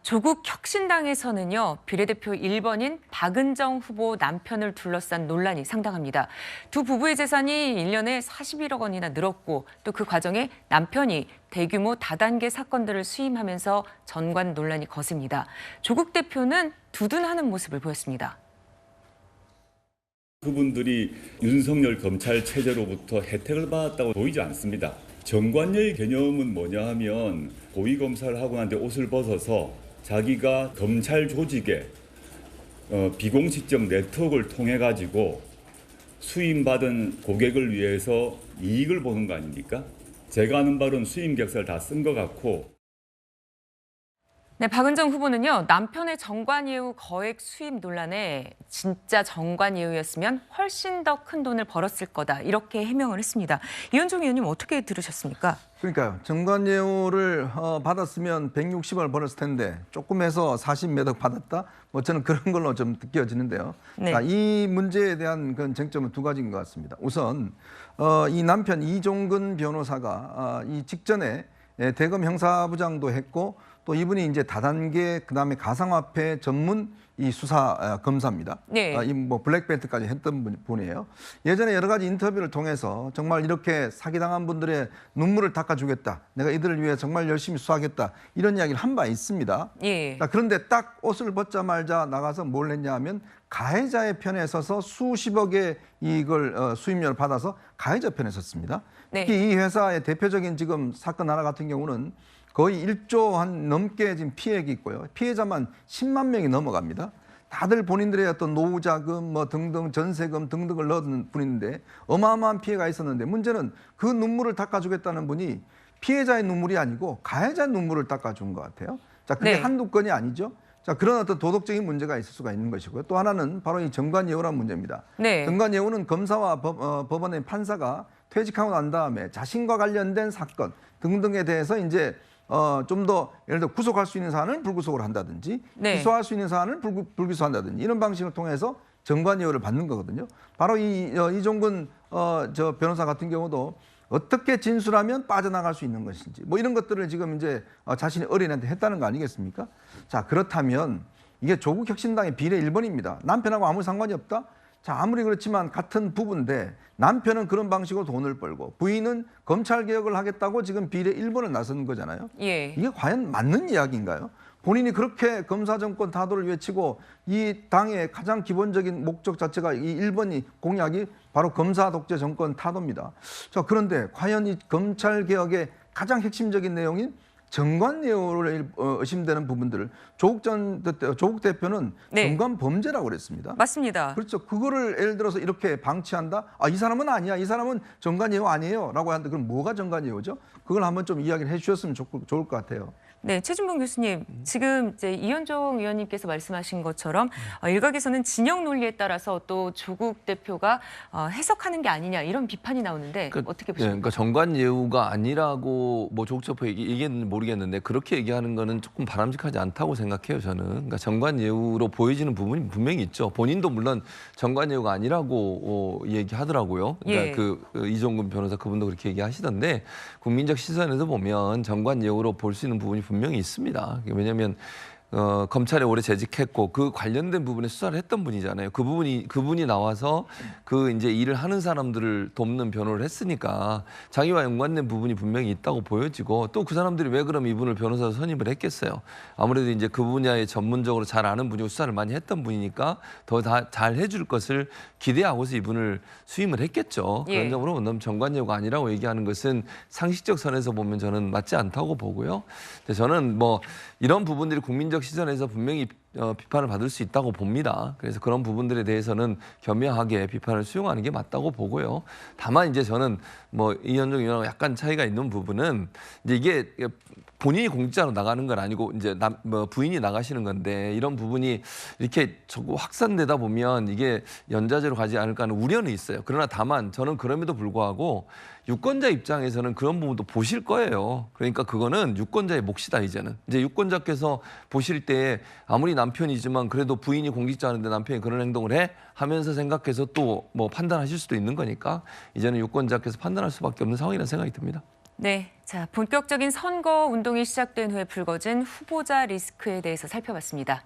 조국 혁신당에서는요, 비례대표 1번인 박은정 후보 남편을 둘러싼 논란이 상당합니다. 두 부부의 재산이 1년에 41억 원이나 늘었고 또 그 과정에 남편이 대규모 다단계 사건들을 수임하면서 전관 논란이 거셉니다. 조국 대표는 두둔하는 모습을 보였습니다. 그분들이 윤석열 검찰 체제로부터 혜택을 받았다고 보이지 않습니다. 정관예의 개념은 뭐냐 하면 고위검사를 하고 난 뒤 옷을 벗어서 자기가 검찰 조직의 비공식적 네트워크를 통해 가지고 수임받은 고객을 위해서 이익을 보는 거 아닙니까? 제가 아는 바로는 수임 계약서를 다 쓴 것 같고. 네, 박은정 후보는요, 남편의 정관예우 거액 수입 논란에 진짜 정관예우였으면 훨씬 더 큰 돈을 벌었을 거다, 이렇게 해명을 했습니다. 이현종 의원님 어떻게 들으셨습니까? 그러니까요. 정관예우를 받았으면 160을 벌었을 텐데 조금 해서 40몇 억 받았다? 뭐 저는 그런 걸로 좀 느껴지는데요. 네. 자, 이 문제에 대한 그 쟁점은 두 가지인 것 같습니다. 우선 이 남편 이종근 변호사가 이 직전에 대검 형사부장도 했고 또 이분이 이제 다단계 그다음에 가상화폐 전문 이 수사 검사입니다. 네. 이 뭐 블랙벨트까지 했던 분이에요. 예전에 여러 가지 인터뷰를 통해서 정말 이렇게 사기당한 분들의 눈물을 닦아주겠다. 내가 이들을 위해 정말 열심히 수사하겠다. 이런 이야기를 한 바 있습니다. 예. 자, 그런데 딱 옷을 벗자마자 나가서 뭘 했냐 하면 가해자의 편에 서서 수십억의 이걸 수임료를 받아서 가해자 편에 섰습니다. 네. 특히 이 회사의 대표적인 지금 사건 하나 같은 경우는 거의 1조 한 넘게 지금 피해액이 있고요. 피해자만 10만 명이 넘어갑니다. 다들 본인들의 어떤 노후자금 뭐 등등 전세금 등등을 넣은 분인데 어마어마한 피해가 있었는데 문제는 그 눈물을 닦아주겠다는 분이 피해자의 눈물이 아니고 가해자의 눈물을 닦아준 것 같아요. 자, 그게 네. 한두 건이 아니죠. 자, 그런 어떤 도덕적인 문제가 있을 수가 있는 것이고요. 또 하나는 바로 이 정관예우란 문제입니다. 네. 정관예우는 검사와 법원의 판사가 퇴직하고 난 다음에 자신과 관련된 사건 등등에 대해서 이제 좀 더 예를 들어 구속할 수 있는 사안을 불구속을 한다든지 네. 기소할 수 있는 사안을 불기소한다든지 이런 방식을 통해서 정관예우를 받는 거거든요. 바로 이종근 저 변호사 같은 경우도 어떻게 진술하면 빠져나갈 수 있는 것인지 뭐 이런 것들을 지금 이제 자신의 어린애한테 했다는 거 아니겠습니까? 자, 그렇다면 이게 조국 혁신당의 비례 1번입니다. 남편하고 아무 상관이 없다? 자, 아무리 그렇지만 같은 부부인데 남편은 그런 방식으로 돈을 벌고 부인은 검찰 개혁을 하겠다고 지금 비례 1번을 나선 거잖아요. 예. 이게 과연 맞는 이야기인가요? 본인이 그렇게 검사 정권 타도를 외치고 이 당의 가장 기본적인 목적 자체가 이 1번이 공약이 바로 검사 독재 정권 타도입니다. 자, 그런데 과연 이 검찰 개혁의 가장 핵심적인 내용인 정관예우를 의심되는 부분들을 조국 대표는 네. 정관 범죄라고 그랬습니다. 맞습니다. 그렇죠. 그거를 예를 들어서 이렇게 방치한다. 이 사람은 아니야. 이 사람은 정관예우 아니에요라고 하는데 그럼 뭐가 정관예우죠? 그걸 한번 좀 이야기를 해주셨으면 좋을 것 같아요. 네, 최준봉 교수님, 지금 이제 이현종 의원님께서 말씀하신 것처럼 일각에서는 진영 논리에 따라서 또 조국 대표가 해석하는 게 아니냐 이런 비판이 나오는데 어떻게 보십니까? 그러니까 정관예우가 아니라고 뭐 조국 대표 얘기했는지 모르겠는데 그렇게 얘기하는 거는 조금 바람직하지 않다고 생각해요, 저는. 그러니까 정관예우로 보여지는 부분이 분명히 있죠. 본인도 물론 정관예우가 아니라고 얘기하더라고요. 그러니까 예. 그 이종근 변호사 그분도 그렇게 얘기하시던데 국민적 시선에서 보면 정관예우로 볼 수 있는 부분이 분명히 있습니다. 왜냐하면 검찰에 오래 재직했고 그 관련된 부분에 수사를 했던 분이잖아요. 그분이 나와서 그 이제 일을 하는 사람들을 돕는 변호를 했으니까 자기와 연관된 부분이 분명히 있다고 보여지고 또 그 사람들이 왜 그럼 이분을 변호사로 선임을 했겠어요. 아무래도 이제 그 분야에 전문적으로 잘 아는 분이고 수사를 많이 했던 분이니까 더 잘 해줄 것을 기대하고서 이분을 수임을 했겠죠. 예. 그런 점으로 본다면 정관예우가 아니라고 얘기하는 것은 상식적 선에서 보면 저는 맞지 않다고 보고요. 근데 저는 뭐 이런 부분들이 국민적 시선에서 분명히 비판을 받을 수 있다고 봅니다. 그래서 그런 부분들에 대해서는 겸허하게 비판을 수용하는 게 맞다고 보고요. 다만 이제 저는 뭐 이현종 의원하고 약간 차이가 있는 부분은 이제 이게 본인이 공직자로 나가는 건 아니고 이제 부인이 나가시는 건데 이런 부분이 이렇게 자꾸 확산되다 보면 이게 연좌제로 가지 않을까 하는 우려는 있어요. 그러나 다만 저는 그럼에도 불구하고 유권자 입장에서는 그런 부분도 보실 거예요. 그러니까 그거는 유권자의 몫이다 이제는. 이제 유권자께서 보실 때 아무리 남편이지만 그래도 부인이 공직자인데 남편이 그런 행동을 해 하면서 생각해서 또 뭐 판단하실 수도 있는 거니까 이제는 유권자께서 판단할 수밖에 없는 상황이라는 생각이 듭니다. 네, 자, 본격적인 선거 운동이 시작된 후에 불거진 후보자 리스크에 대해서 살펴봤습니다.